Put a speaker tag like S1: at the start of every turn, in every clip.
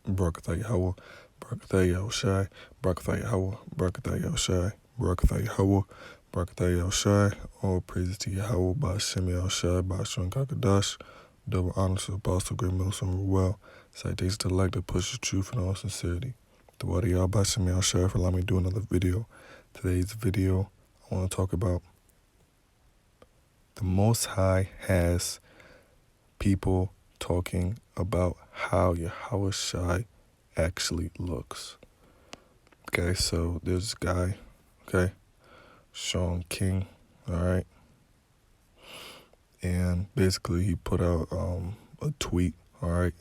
S1: Barakatah Yahweh, Barakatah Yahushai, Barakatah Yahweh, Barakatah Yahushai, Barakatah Yahweh, Barakatah Yahushai. All praises to Yahweh, Ba'ashem Yahushai, Ba'ashem Kakadash. Double honors to the Apostle, Great Milsom Ruel. Citations to like to push the truth in all sincerity. The word of Yahweh, Ba'ashem Yahushai, for allowing me to do another video. Today's video, I want to talk about the Most High has people talking about how Yahweh Shai actually looks. Okay, so there's this guy, okay, Sean King, all right, and basically he put out a tweet, all right,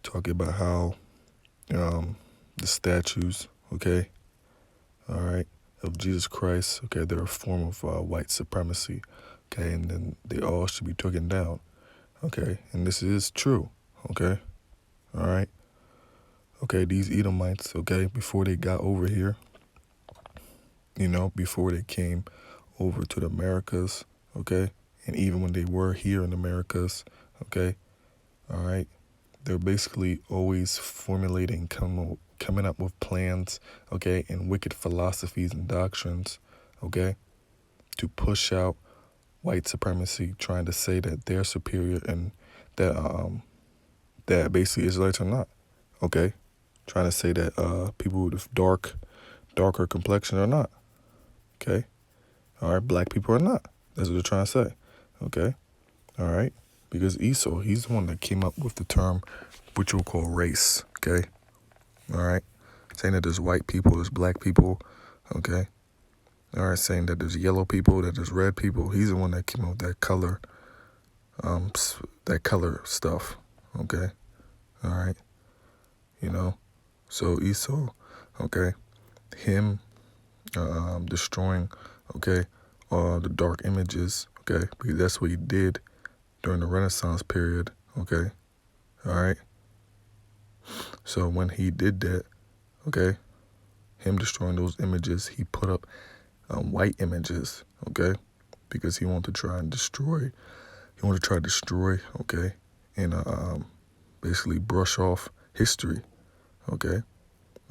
S1: talking about how the statues, okay, all right, of Jesus Christ, okay, they're a form of white supremacy, okay, and then they all should be taken down, okay, and this is true, okay, all right. Okay, these Edomites, okay, before they got over here, before they came over to the Americas, okay, and even when they were here in the Americas, okay, all right, they're basically always formulating, coming up with plans, okay, and wicked philosophies and doctrines, okay, to push out white supremacy, trying to say that they're superior and that basically Israelites are not, okay. Trying to say that people with darker complexion are not. Okay. All right. Black people are not. That's what they're trying to say. Okay. All right. Because Esau, he's the one that came up with the term, which we'll call race. Okay. All right. Saying that there's white people, there's black people. Okay. All right. Saying that there's yellow people, that there's red people. He's the one that came up with that color stuff. Okay. All right. So Esau, okay, him destroying, okay, the dark images, okay, because that's what he did during the Renaissance period, okay, all right. So when he did that, okay, him destroying those images, he put up white images, okay, because he wanted to try to destroy, okay, and basically brush off history, okay,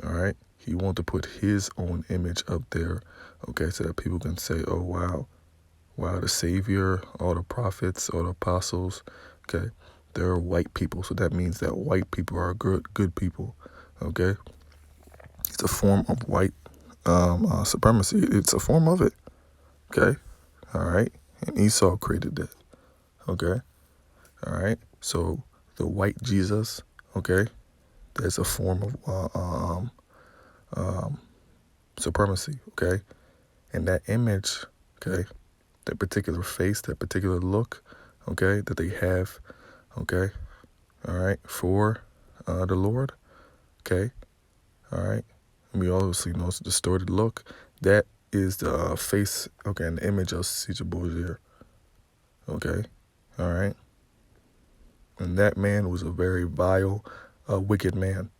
S1: all right. He wanted to put his own image up there, okay, so that people can say, oh, wow, the Savior, all the prophets, all the apostles, okay, they're white people. So that means that white people are good people, okay? It's a form of white supremacy. It's a form of it, okay? All right? And Esau created that, okay? All right? So the white Jesus, okay, that's a form of supremacy, okay? And that image, okay, that particular face, that particular look, okay, that they have, okay, all right, for the Lord, okay, all right. And we obviously know it's a distorted look. That is the face, okay, and the image of Cesare Borgia, okay, all right. And that man was a very vile, wicked man,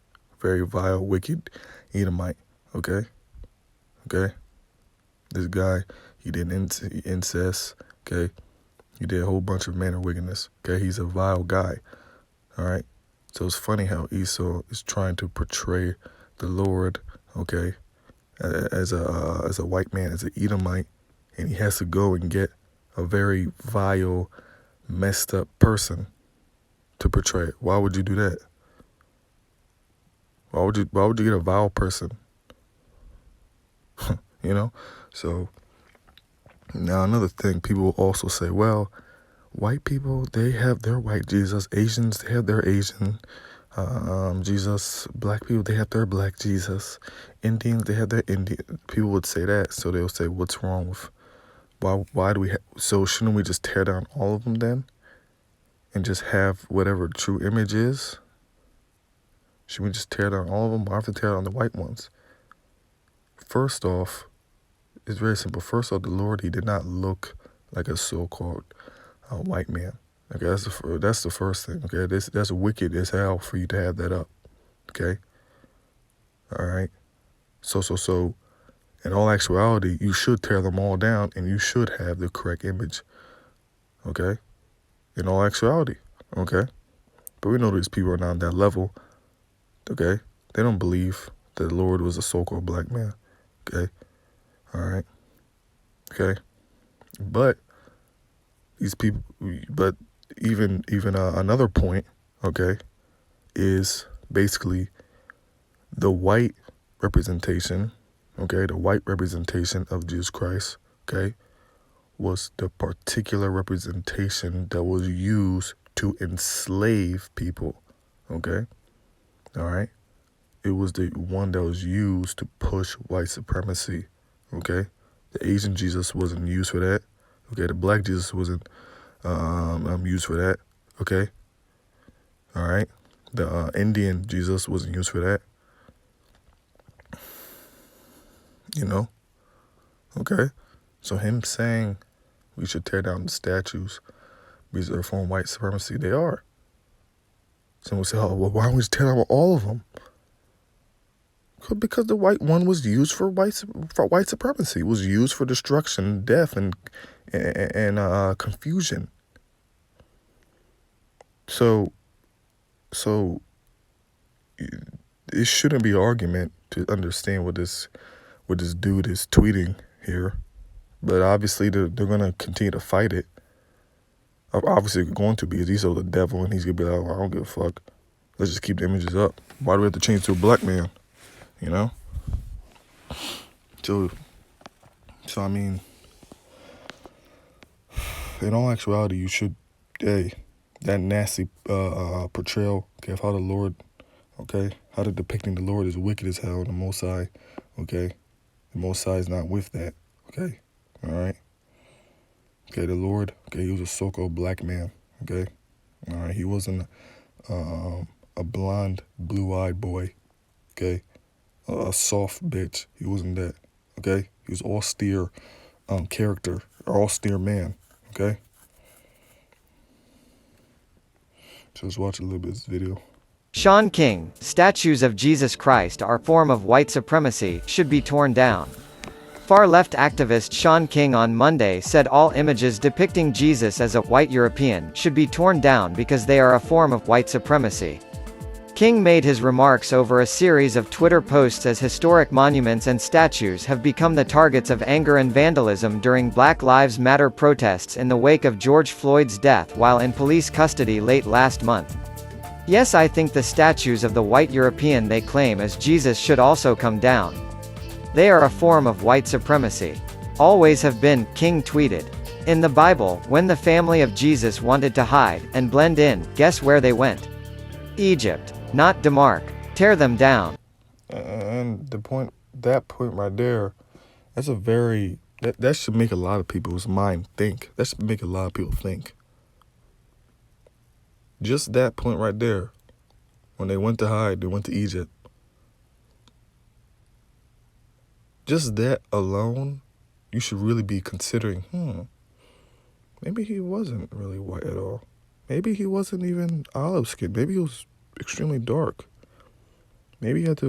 S1: very vile, wicked Edomite, okay, okay. This guy, he did incest, okay. He did a whole bunch of manner wickedness, okay. He's a vile guy, all right. So it's funny how Esau is trying to portray the Lord, okay, as a white man, as an Edomite, and he has to go and get a very vile, messed up person to portray it. Why would you do that? Why would you get a vile person? So now another thing, people will also say, well, white people, they have their white Jesus. Asians, they have their Asian Jesus. Black people, they have their black Jesus. Indians, they have their Indian. People would say that, so they'll say, what's wrong with, why do we so shouldn't we just tear down all of them then? And just have whatever true image is? Should we just tear down all of them? Why have to tear down the white ones? First off, it's very simple. First off, the Lord, he did not look like a so-called white man. Okay, that's the first thing. Okay, that's wicked as hell for you to have that up. Okay, all right. So, in all actuality, you should tear them all down, and you should have the correct image. Okay, in all actuality. Okay, but we know these people are not on that level. okay? They don't believe that the Lord was a so-called black man, okay? All right, okay? But these people, but even another point, okay, is basically the white representation, okay, the white representation of Jesus Christ, okay, was the particular representation that was used to enslave people, okay, all right? It was the one that was used to push white supremacy, okay? The Asian Jesus wasn't used for that, okay? The black Jesus wasn't used for that, okay? All right? The Indian Jesus wasn't used for that, you know? Okay? So him saying we should tear down the statues because they're from white supremacy, they are. Someone will say, oh, well, why don't we just tear down all of them? Because the white one was used for white supremacy. It was used for destruction, death, and confusion. So it shouldn't be an argument to understand what this dude is tweeting here. But obviously they're going to continue to fight it. Obviously they're going to, because he's the devil and he's going to be like, oh, I don't give a fuck. Let's just keep the images up. Why do we have to change to a black man? You know? So I mean, in all actuality, you should, that nasty portrayal, okay, of how the Lord, okay, how the depicting the Lord is wicked as hell, the Most High, okay, the Most High is not with that, okay, all right, okay, the Lord, okay, he was a so-called black man, okay, all right, he wasn't a blonde, blue-eyed boy, okay, a soft bitch, he wasn't that, okay, he was austere character, austere man, okay. So let's watch a little bit of this video.
S2: Sean King, statues of Jesus Christ are a form of white supremacy, should be torn down. Far-left activist Sean King on Monday said all images depicting Jesus as a white European should be torn down because they are a form of white supremacy. King made his remarks over a series of Twitter posts as historic monuments and statues have become the targets of anger and vandalism during Black Lives Matter protests in the wake of George Floyd's death while in police custody late last month. Yes, I think the statues of the white European they claim as Jesus should also come down. They are a form of white supremacy. Always have been, King tweeted. In the Bible, when the family of Jesus wanted to hide and blend in, guess where they went? Egypt. Not Denmark. Tear them down.
S1: And that point right there, that's a very, that should make a lot of people's mind think. That should make a lot of people think. Just that point right there, when they went to hide, they went to Egypt. Just that alone, you should really be considering, maybe he wasn't really white at all. Maybe he wasn't even olive skinned. Maybe he was extremely dark. Maybe he had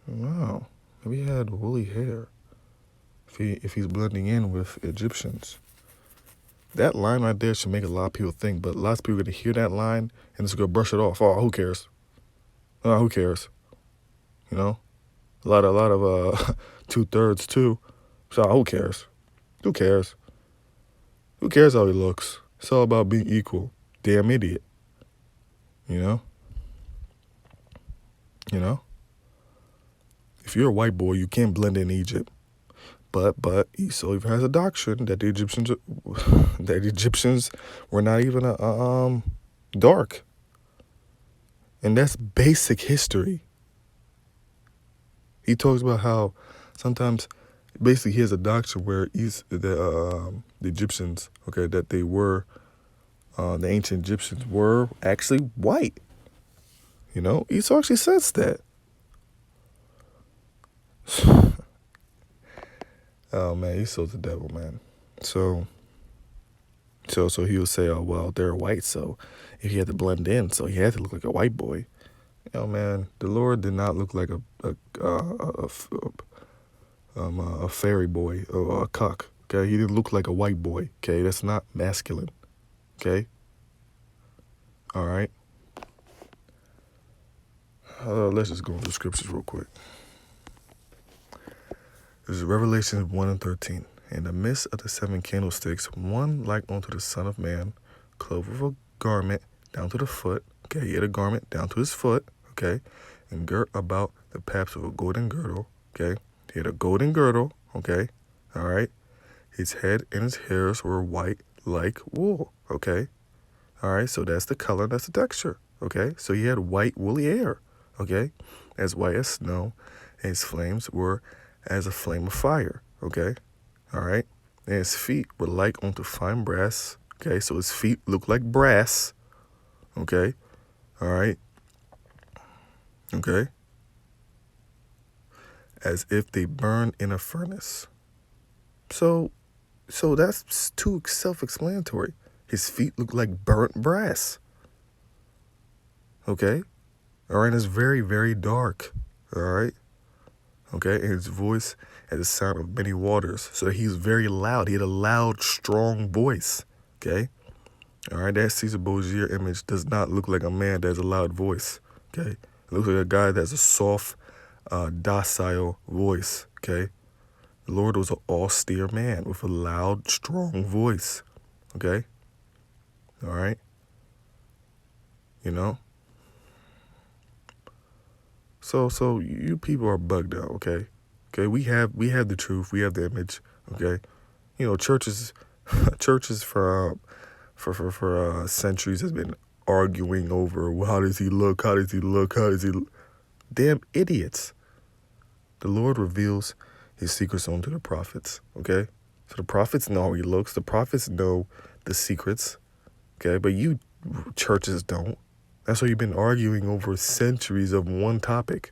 S1: maybe he had woolly hair. If he's blending in with Egyptians. That line right there should make a lot of people think, but lots of people are going to hear that line and just go brush it off. Oh, who cares? Oh, who cares? You know? A lot of 2/3 too. So who cares? Who cares? Who cares how he looks? It's all about being equal. Damn idiot. You know? You know? If you're a white boy, you can't blend in Egypt. But Esau even has a doctrine that the Egyptians were not even dark. And that's basic history. He talks about how sometimes, basically, he has a doctrine where the Egyptians, okay, that they were, the ancient Egyptians were actually white. You know, Esau actually says that. Oh man, Esau's the devil, man. So he would say, oh well, they're white, so if he had to blend in, so he had to look like a white boy. You know, man, the Lord did not look like a fairy boy or a cuck. Okay, he didn't look like a white boy. Okay, that's not masculine. Okay, all right. Let's just go into the scriptures real quick. This is Revelation 1 and 13. In the midst of the seven candlesticks, one like unto the Son of Man, clothed with a garment down to the foot. Okay, he had a garment down to his foot. Okay, and girt about the paps of a golden girdle. Okay, he had a golden girdle. Okay, all right. His head and his hairs were white like wool. Okay, all right. So that's the color. That's the texture. Okay, so he had white woolly hair. Okay, as white as snow, and his flames were as a flame of fire. Okay, all right. And his feet were like unto fine brass. Okay, so his feet look like brass. Okay, all right. Okay, as if they burn in a furnace. So that's too self-explanatory. His feet look like burnt brass. Okay, all right. It's very, very dark. All right. Okay, and his voice had the sound of many waters. So he's very loud. He had a loud, strong voice. Okay, all right. That Cesare Borgia image does not look like a man that has a loud voice. Okay, it looks like a guy that has a soft, docile voice. Okay, the Lord was an austere man with a loud, strong voice. Okay, all right. You know. So you people are bugged out. Okay, okay. We have the truth. We have the image. Okay, you know churches, churches for centuries has been arguing over, well, how does he look? How does he look? How does he look? Damn idiots. The Lord reveals his secrets onto the prophets. Okay, so the prophets know how he looks. The prophets know the secrets. Okay, but you churches don't. That's why you've been arguing over centuries of one topic.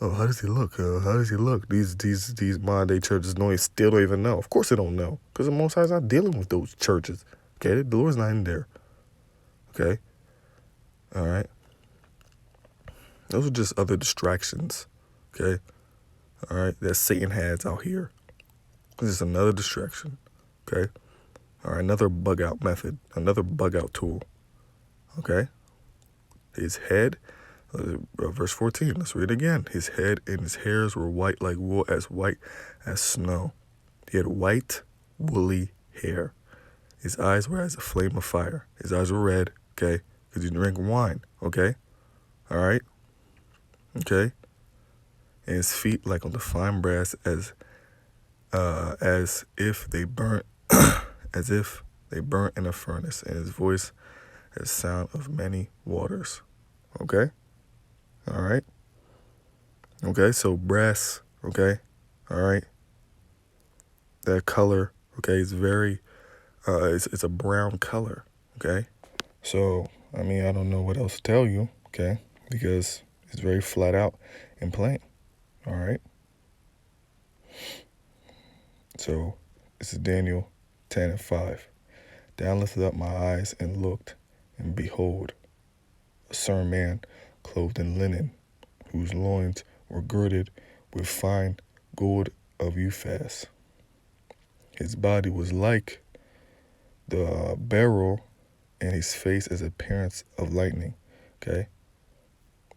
S1: Oh, how does he look? How does he look? These modern day churches still don't even know. Of course they don't know, because the Most High is not dealing with those churches. Okay, the Lord's not in there. Okay, all right. Those are just other distractions. Okay, all right. That Satan has out here. This is another distraction. Okay, all right. Another bug out method. Another bug out tool. Okay, his head. Verse 14. Let's read it again. His head and his hairs were white like wool, as white as snow. He had white, woolly hair. His eyes were as a flame of fire. His eyes were red, okay, because he drank wine, okay? All right? Okay? And his feet like on the fine brass as if they burnt as if they burnt in a furnace, and his voice as sound of many waters. Okay? All right? Okay, so brass, okay? All right? That color, okay, is very it's a brown color, okay? So, I mean, I don't know what else to tell you, okay? Because it's very flat out and plain, all right? So, this is Daniel 10 and 5. Then I lifted up my eyes and looked, and behold, a certain man clothed in linen, whose loins were girded with fine gold of Uphaz. His body was like the beryl, and his face as appearance of lightning, okay?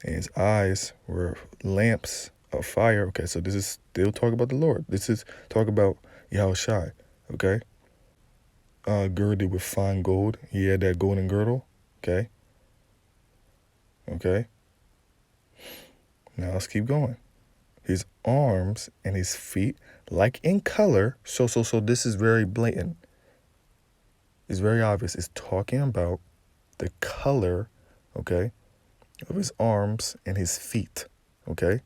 S1: And his eyes were lamps of fire. Okay, so this is still talk about the Lord. This is talk about Yahushai, okay? Girded with fine gold. He had that golden girdle, okay? Okay? Now let's keep going. His arms and his feet, like in color. So this is very blatant. It's very obvious. It's talking about the color, okay, of his arms and his feet, okay?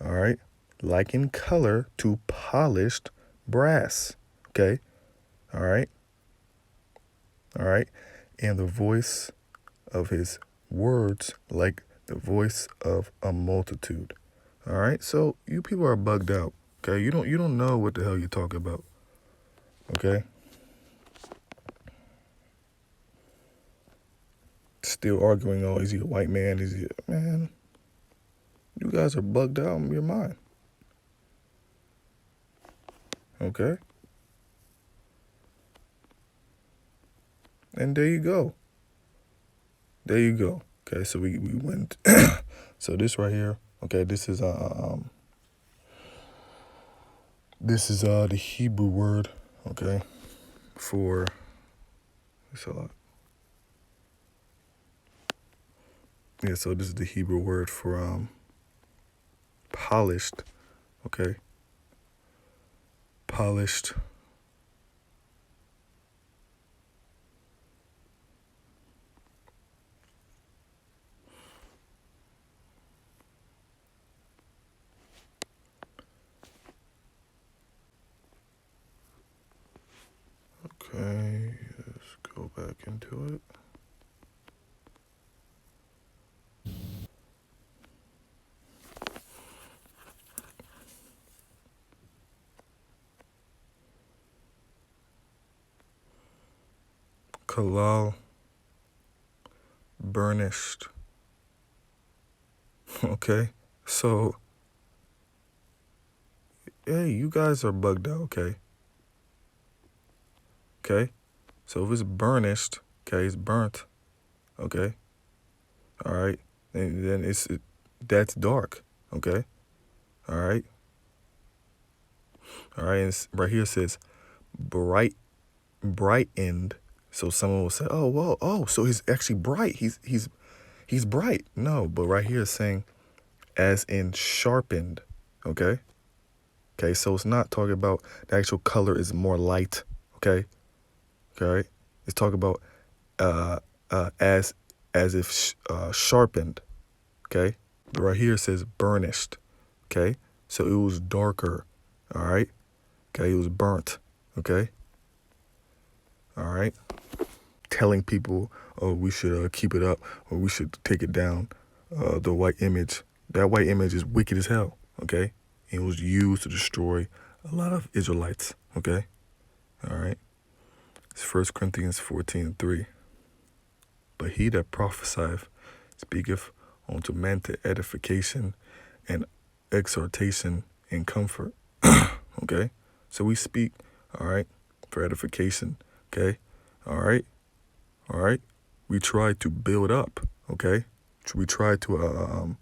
S1: All right? Like in color to polished brass, okay? All right? All right? And the voice of his words like the voice of a multitude. All right? So you people are bugged out, okay? You don't know what the hell you're talking about, okay? Still arguing, oh, is he a white man? Is he man? You guys are bugged out in your mind. Okay? And there you go. There you go. Okay, so we went. So this right here. Okay, this is the Hebrew word. Okay, for it's a lot. Yeah, so this is the Hebrew word for polished. Okay, polished. Okay, let's go back into it. Kalal, burnished. Okay, so hey, you guys are bugged out. Okay, okay. So if it's burnished, okay, it's burnt. Okay, all right, and then that's dark. Okay, all right, all right. And right here it says brightened. So someone will say, oh well, oh, so he's actually bright. He's bright. No, but right here it's saying as in sharpened. Okay. Okay, so it's not talking about the actual color is more light. Okay. Okay. It's talking about uh as if sharpened. Okay. But right here it says burnished. Okay. So it was darker. All right. Okay. It was burnt. Okay. All right. Telling people, oh, we should keep it up or we should take it down. The white image. That white image is wicked as hell. Okay. And it was used to destroy a lot of Israelites. Okay. All right. It's 1 Corinthians 14:3. But he that prophesieth speaketh unto men to edification and exhortation and comfort. Okay? So we speak, all right, for edification. Okay? All right? All right? We try to build up. Okay? We try to,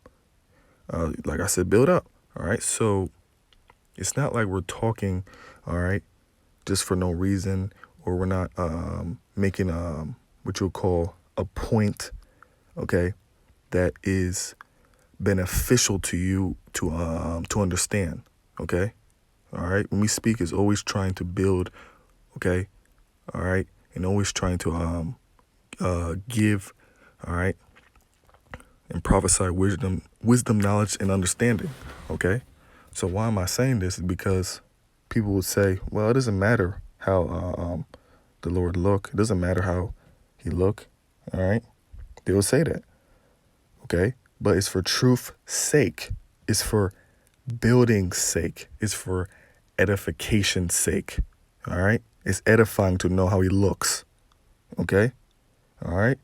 S1: like I said, build up. All right? So it's not like we're talking, all right, just for no reason, or we're not making what you'll call a point, okay, that is beneficial to you to understand, okay, all right. When we speak, is always trying to build, okay, all right, and always trying to give, all right, and prophesy wisdom, knowledge, and understanding, okay. So why am I saying this? Is because people would say, well, it doesn't matter how the Lord look. It doesn't matter how he look. All right. They will say that. Okay. But it's for truth's sake. It's for building's sake. It's for edification's sake. All right. It's edifying to know how he looks. Okay. All right.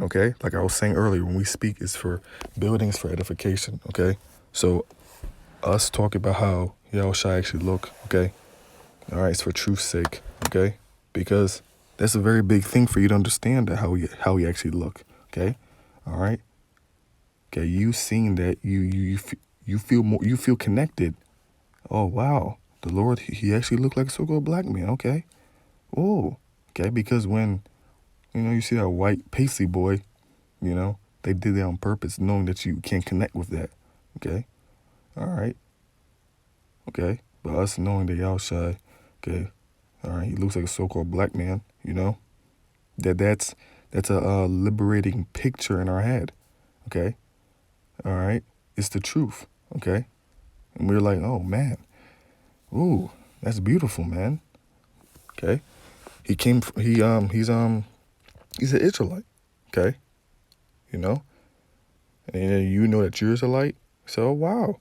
S1: Okay. Like I was saying earlier, when we speak, it's for buildings, for edification. Okay. So us talk about how Yahushua actually look. Okay. All right. It's for truth's sake. Okay. Because that's a very big thing for you to understand that how he actually look. Okay. All right. Okay. You seeing that you feel more, you feel connected. Oh wow, the Lord, he actually looked like a so-called black man. Okay. Oh. Okay. Because when you see that white pasty boy, they did that on purpose, knowing that you can't connect with that. Okay. All right. Okay. But us knowing that y'all shy. Okay. All right. He looks like a so-called black man. That's a liberating picture in our head. Okay. All right. It's the truth. Okay. And we're like, oh man, ooh, that's beautiful, man. Okay. He's an Israelite. Okay. You know, and you know that you're Israelite. So wow,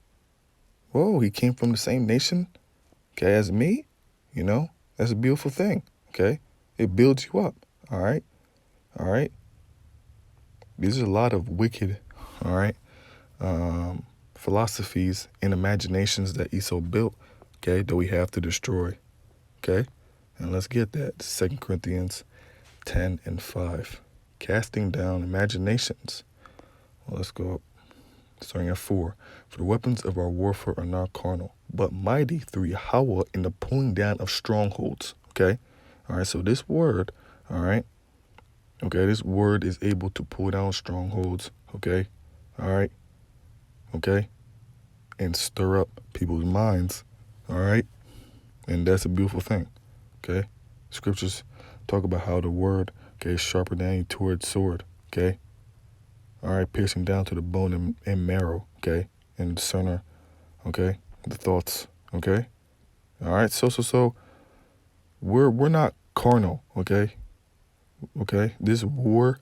S1: whoa, he came from the same nation. Okay, as me. That's a beautiful thing. Okay, it builds you up. All right. All right. These are a lot of wicked. All right. Philosophies and imaginations that Esau built, okay, that we have to destroy, okay? And let's get that. 2 Corinthians 10:5, casting down imaginations. Well, let's go up, starting at 4. For the weapons of our warfare are not carnal, but mighty through Yahweh in the pulling down of strongholds. Okay? All right, so this word, all right, okay, this word is able to pull down strongholds. Okay? All right? Okay? And stir up people's minds. All right? And that's a beautiful thing. Okay? Scriptures talk about how the word, okay, is sharper than any two-edged sword. Okay? All right, piercing down to the bone and marrow. Okay? And discerner, okay, the thoughts. Okay? All right, so we're not carnal. Okay? Okay? This war,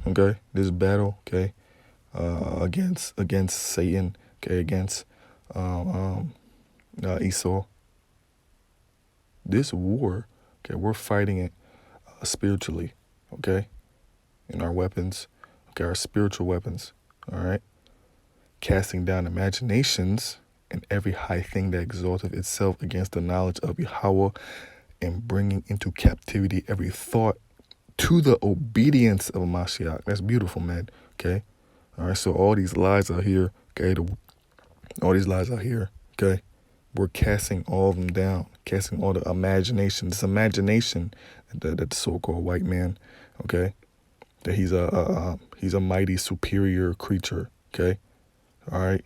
S1: okay, this battle, okay, against Satan, okay, against Esau. This war, okay, we're fighting it spiritually, okay, in our weapons, okay, our spiritual weapons, all right, casting down imaginations and every high thing that exalteth itself against the knowledge of Yahweh, and bringing into captivity every thought to the obedience of Mashiach. That's beautiful, man. Okay, all right. So all these lies out here, okay, all these lies out here, okay, we're casting all of them down, casting all the imagination, this imagination that the so-called white man, okay, that he's a mighty superior creature, okay, all right.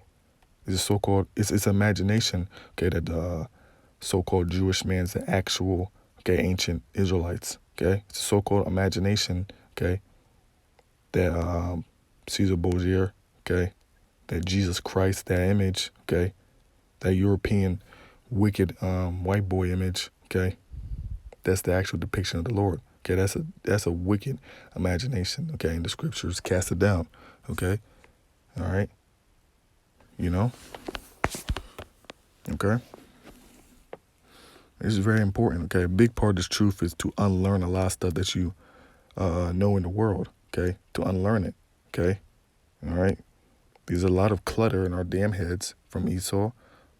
S1: This so-called it's imagination, okay, that the so-called Jewish man's the actual, okay, ancient Israelites, okay. It's a so-called imagination, okay, that Cesare Borgia, okay, that Jesus Christ, that image, okay, that European wicked white boy image, okay, that's the actual depiction of the Lord. Okay, that's a wicked imagination, okay, and the scriptures cast it down, okay, all right, you know, okay. This is very important, okay. A big part of this truth is to unlearn a lot of stuff that you know in the world, okay, to unlearn it, okay, all right. There's a lot of clutter in our damn heads from Esau,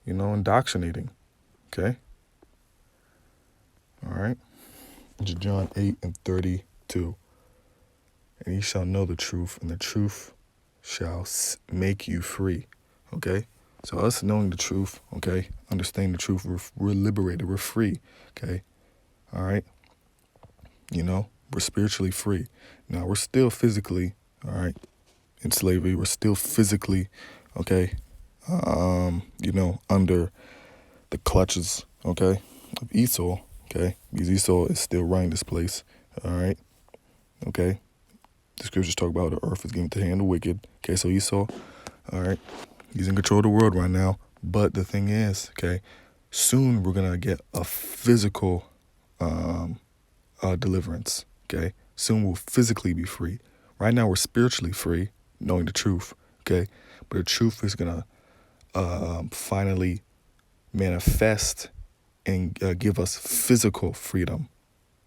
S1: you know, indoctrinating, okay, all right. John 8:32. And ye shall know the truth, and the truth shall make you free. Okay? So us knowing the truth, okay, understanding the truth, we're liberated, we're free. Okay? All right? You know, we're spiritually free. Now, we're still physically, all right, in slavery. We're still physically, okay, you know, under the clutches, okay, of Esau, okay? Because Esau is still running this place, all right? Okay? The scriptures talk about the earth is given to the hand of the wicked. Okay, so Esau, all right, he's in control of the world right now. But the thing is, okay, soon we're going to get a physical deliverance, okay? Soon we'll physically be free. Right now we're spiritually free, knowing the truth, okay? But the truth is going to finally manifest and give us physical freedom,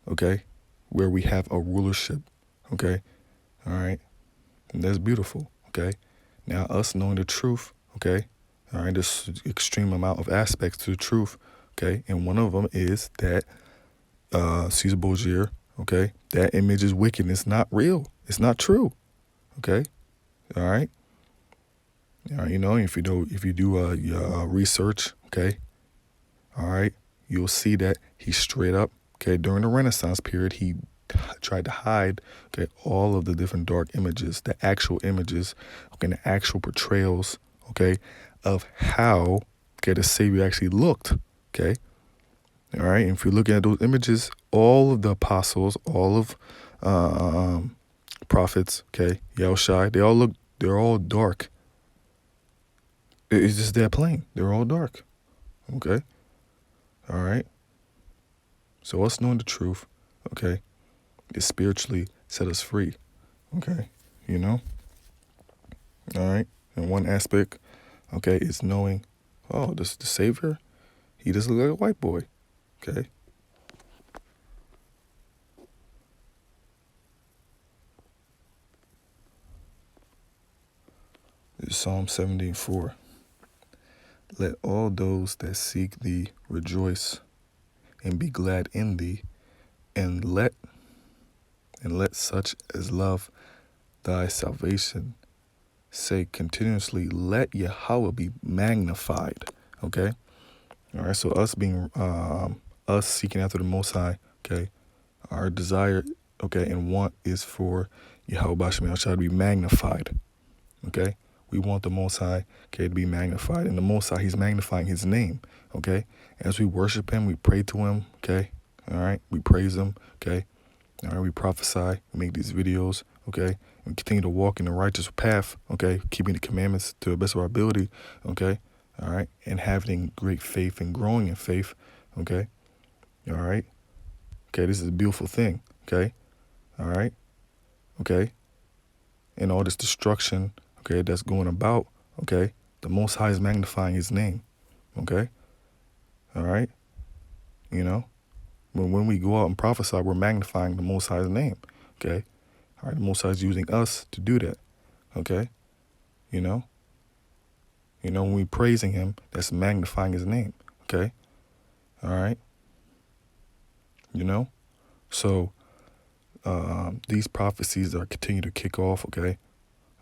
S1: okay? Where we have a rulership, okay? All right. And that's beautiful. Okay. Now us knowing the truth. Okay. All right. There's extreme amount of aspects to the truth. Okay. And one of them is that Cesar Borgia. Okay. That image is wicked. It's not real. It's not true. Okay. All right. All right. You know, if you do your research. Okay. All right. You'll see that he straight up. Okay. During the Renaissance period, he tried to hide, okay, all of the different dark images, the actual images, okay, the actual portrayals, okay, of how, okay, the Savior actually looked, okay, all right. And if you're looking at those images, all of the apostles, all of prophets, okay, Yahushai, they're all dark. It's just that plain. They're all dark, okay, all right. So us knowing the truth, okay, is spiritually set us free. Okay, you know? All right. And one aspect, okay, is knowing, oh, this the Savior, he just look like a white boy. Okay. This is Psalm 17:4. Let all those that seek thee rejoice and be glad in thee, and let And let such as love thy salvation say continuously, let Yahweh be magnified. Okay? All right, so us seeking after the Most High, okay, our desire, okay, and want is for Yahweh B'Shem Yahshua to be magnified. Okay? We want the Most High, okay, to be magnified. And the Most High, he's magnifying his name. Okay? As we worship him, we pray to him, okay? All right, we praise him, okay? All right, we prophesy, we make these videos, okay? And continue to walk in the righteous path, okay? Keeping the commandments to the best of our ability, okay? All right, and having great faith and growing in faith, okay? All right, okay, this is a beautiful thing, okay? All right, okay? And all this destruction, okay, that's going about, okay? The Most High is magnifying his name, okay? All right, you know? When we go out and prophesy, we're magnifying the Most High's name, okay? All right, the Most High is using us to do that, okay? You know? When we praising him, that's magnifying his name, okay? All right? So these prophecies are continue to kick off, okay?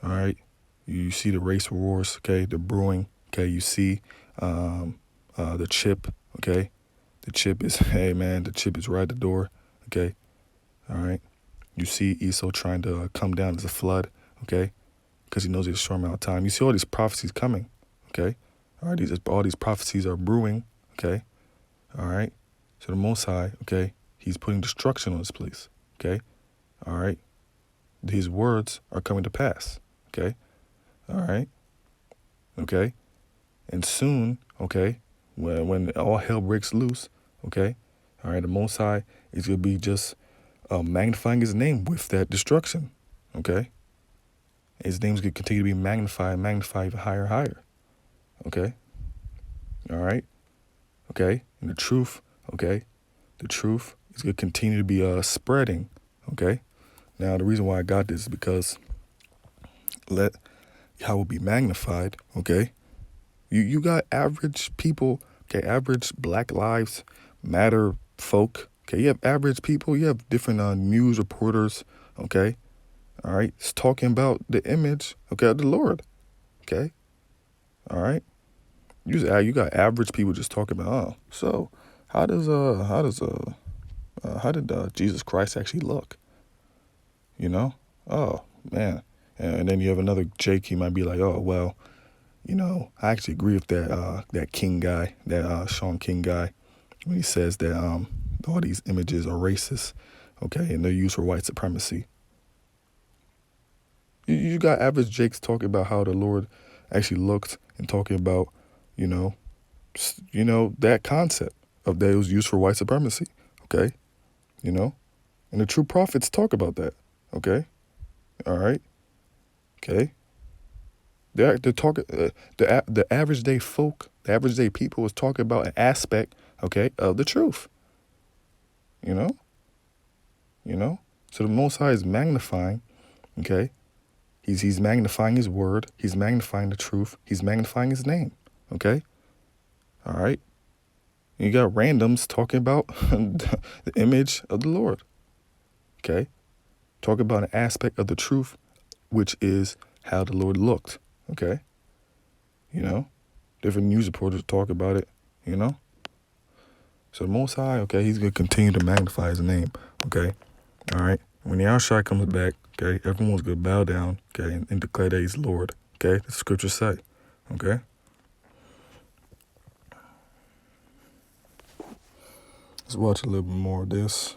S1: All right? You see the race wars, okay? The brewing, okay? You see the chip, okay? The chip is, hey, man, the chip is right at the door, okay? All right? You see Esau trying to come down as a flood, okay? Because he knows it's a short amount of time. You see all these prophecies coming, okay? All right, all these prophecies are brewing, okay? All right? So the Most High, okay, he's putting destruction on this place, okay? All right? His words are coming to pass, okay? All right? Okay? And soon, okay, when all hell breaks loose, okay, all right, the Most High is going to be just magnifying his name with that destruction, okay? His name's going to continue to be magnified even higher and higher, okay? All right? Okay? And the truth is going to continue to be spreading, okay? Now, the reason why I got this is because let Yahweh be magnified, okay? You got average people, okay, average Black Lives Matter folk, okay? You have average people, you have different news reporters, okay? All right? It's talking about the image, okay, of the Lord, okay? All right? You got average people just talking about, oh, so how did Jesus Christ actually look? Oh, man. And then you have another Jake, he might be like, oh, well, I actually agree with that King guy, that Sean King guy, when he says that all these images are racist, okay, and they're used for white supremacy. You got average Jakes talking about how the Lord actually looked and talking about, that concept of that it was used for white supremacy, okay, and the true prophets talk about that, okay, all right, okay. They're talking. The average day folk, the average day people is talking about an aspect, okay, of the truth. So the Most High is magnifying, okay. He's magnifying his word. He's magnifying the truth. He's magnifying his name, okay. All right. You got randoms talking about the image of the Lord, okay. Talk about an aspect of the truth, which is how the Lord looked. Okay, different news reporters talk about it, So the Most High, okay, he's going to continue to magnify his name, okay? All right? When Yahushua comes back, okay, everyone's going to bow down, okay, and declare that he's Lord, okay? The scriptures say, okay? Let's watch a little bit more of this.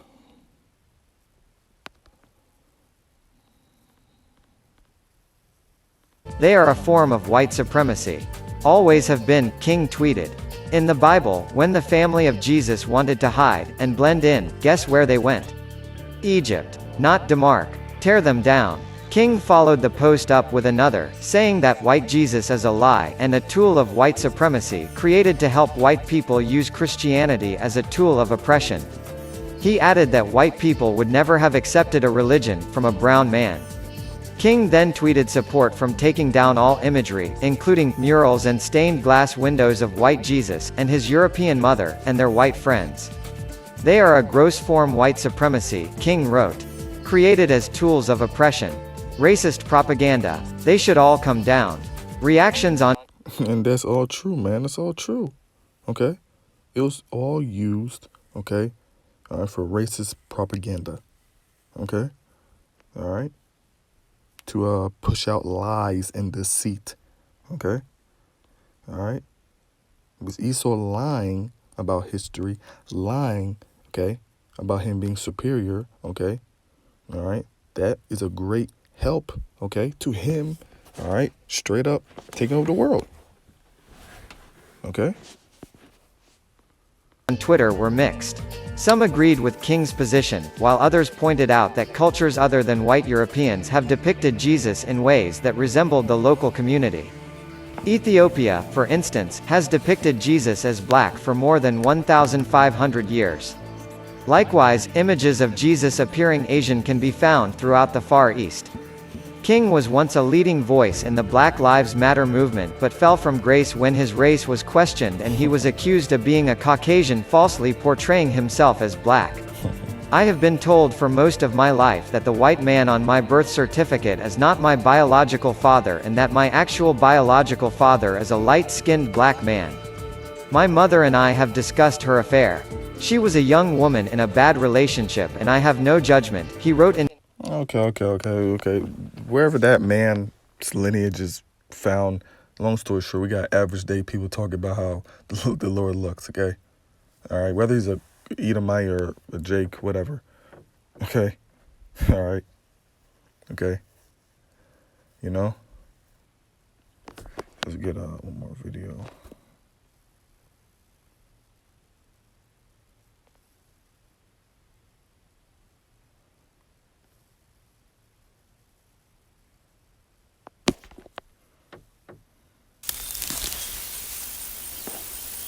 S2: They are a form of white supremacy. Always have been, King tweeted. In the Bible, when the family of Jesus wanted to hide and blend in, guess where they went? Egypt. Not Denmark. Tear them down. King followed the post up with another, saying that white Jesus is a lie and a tool of white supremacy created to help white people use Christianity as a tool of oppression. He added that white people would never have accepted a religion from a brown man. King then tweeted support from taking down all imagery, including murals and stained glass windows of white Jesus and his European mother and their white friends. They are a gross form white supremacy, King wrote. created as tools of oppression. Racist propaganda. They should all come down. Reactions on
S1: And that's all true, man. That's all true. Okay? It was all used, okay, all right, for racist propaganda. Okay? All right? To push out lies and deceit. Okay? All right? It was Esau lying about history, lying, okay, about him being superior, okay? All right? That is a great help, okay, to him, all right, straight up taking over the world. Okay?
S2: Twitter were mixed. Some agreed with King's position, while others pointed out that cultures other than white Europeans have depicted Jesus in ways that resembled the local community. Ethiopia, for instance, has depicted Jesus as black for more than 1,500 years. Likewise, images of Jesus appearing Asian can be found throughout the Far East. King was once a leading voice in the Black Lives Matter movement but fell from grace when his race was questioned and he was accused of being a Caucasian, falsely portraying himself as black. I have been told for most of my life that the white man on my birth certificate is not my biological father and that my actual biological father is a light-skinned black man. My mother and I have discussed her affair. She was a young woman in a bad relationship and I have no judgment, he wrote in.
S1: Okay. Wherever that man's lineage is found, long story short, we got average day people talking about how the Lord looks, okay? All right, whether he's a Edomite or a Jake, whatever. Okay? All right? Okay? You know? Let's get one more video.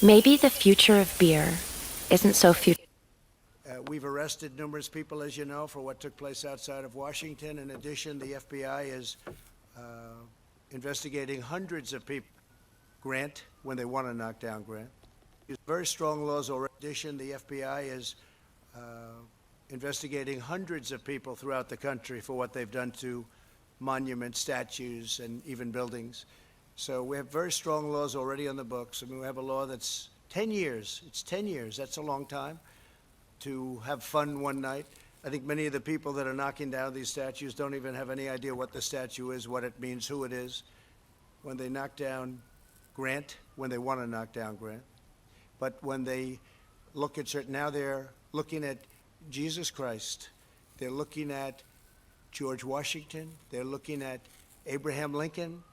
S3: Maybe the future of beer isn't so future.
S4: We've arrested numerous people, as you know, for what took place outside of Washington. In addition, the FBI is investigating hundreds of people. Grant, when they want to knock down Grant. There's very strong laws already. In addition, the FBI is investigating hundreds of people throughout the country for what they've done to monuments, statues, and even buildings. So we have very strong laws already on the books. I mean, we have a law that's 10 years. It's 10 years. That's a long time to have fun one night. I think many of the people that are knocking down these statues don't even have any idea what the statue is, what it means, who it is. When they knock down Grant, when they want to knock down Grant, but when they look at certain, now they're looking at Jesus Christ, they're looking at George Washington, they're looking at Abraham Lincoln,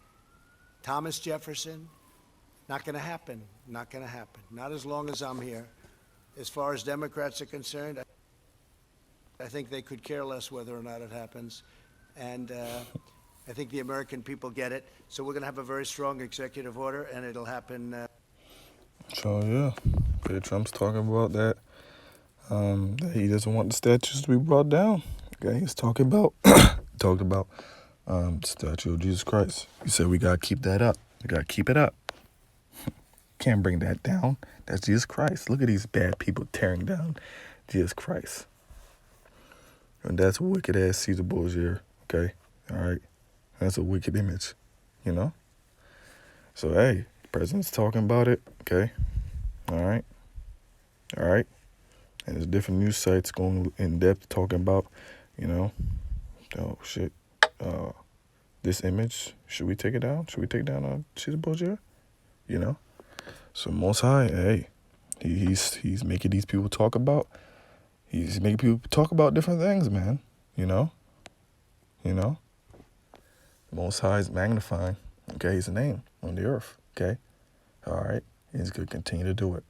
S4: Thomas Jefferson. Not going to happen. Not going to happen. Not as long as I'm here. As far as Democrats are concerned, I think they could care less whether or not it happens. And I think the American people get it. So we're going to have a very strong executive order, and it'll happen.
S1: So, yeah, Trump's talking about that. That he doesn't want the statues to be brought down. Okay, he's talking about the statue of Jesus Christ. He said we gotta keep that up. We gotta keep it up. Can't bring that down. That's Jesus Christ. Look at these bad people tearing down Jesus Christ. And that's wicked ass Cesare Borgia. Okay, all right. That's a wicked image, you know. So hey, the president's talking about it. Okay, all right. And there's different news sites going in depth talking about, you know, oh shit, this image, should we take it down? Should we take down Cesare Borgia? You know? So Most High, hey, he's making these people talk about, he's making people talk about different things, man. You know? Most High is magnifying, okay, his name on the earth, okay? All right? He's going to continue to do it.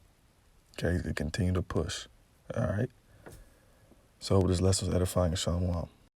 S1: Okay? He's going to continue to push. All right? So I hope this lesson was edifying and shalom.